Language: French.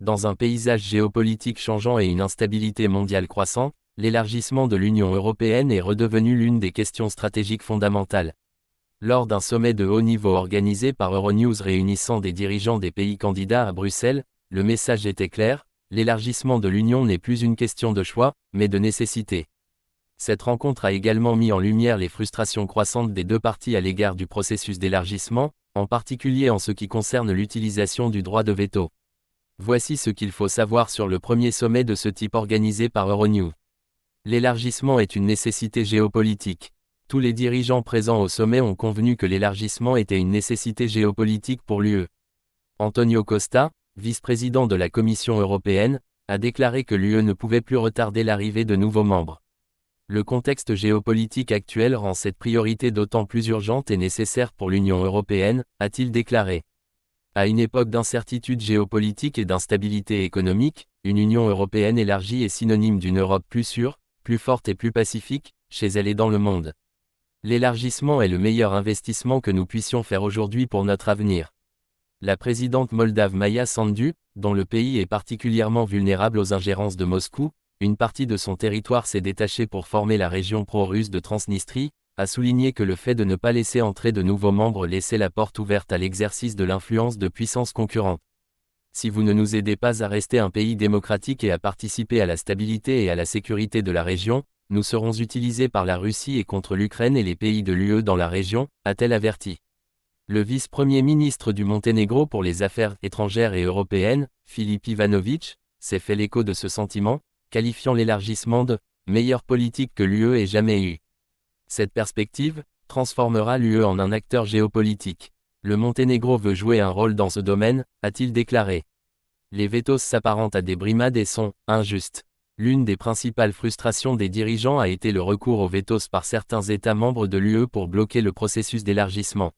Dans un paysage géopolitique changeant et une instabilité mondiale croissante, l'élargissement de l'Union européenne est redevenu l'une des questions stratégiques fondamentales. Lors d'un sommet de haut niveau organisé par Euronews réunissant des dirigeants des pays candidats à Bruxelles, le message était clair, l'élargissement de l'Union n'est plus une question de choix, mais de nécessité. Cette rencontre a également mis en lumière les frustrations croissantes des deux parties à l'égard du processus d'élargissement, en particulier en ce qui concerne l'utilisation du droit de veto. Voici ce qu'il faut savoir sur le premier sommet de ce type organisé par Euronews. L'élargissement est une nécessité géopolitique. Tous les dirigeants présents au sommet ont convenu que l'élargissement était une nécessité géopolitique pour l'UE. Antonio Costa, vice-président de la Commission européenne, a déclaré que l'UE ne pouvait plus retarder l'arrivée de nouveaux membres. Le contexte géopolitique actuel rend cette priorité d'autant plus urgente et nécessaire pour l'Union européenne, a-t-il déclaré. À une époque d'incertitude géopolitique et d'instabilité économique, une Union européenne élargie est synonyme d'une Europe plus sûre, plus forte et plus pacifique, chez elle et dans le monde. L'élargissement est le meilleur investissement que nous puissions faire aujourd'hui pour notre avenir. La présidente moldave Maia Sandu, dont le pays est particulièrement vulnérable aux ingérences de Moscou, une partie de son territoire s'est détachée pour former la région pro-russe de Transnistrie, a souligné que le fait de ne pas laisser entrer de nouveaux membres laissait la porte ouverte à l'exercice de l'influence de puissances concurrentes. Si vous ne nous aidez pas à rester un pays démocratique et à participer à la stabilité et à la sécurité de la région, nous serons utilisés par la Russie et contre l'Ukraine et les pays de l'UE dans la région, a-t-elle averti. Le vice-premier ministre du Monténégro pour les affaires étrangères et européennes, Filip Ivanović, s'est fait l'écho de ce sentiment, qualifiant l'élargissement de « meilleure politique que l'UE ait jamais eue ». Cette perspective transformera l'UE en un acteur géopolitique. Le Monténégro veut jouer un rôle dans ce domaine, a-t-il déclaré. Les vétos s'apparentent à des brimades et sont injustes. L'une des principales frustrations des dirigeants a été le recours aux vétos par certains États membres de l'UE pour bloquer le processus d'élargissement.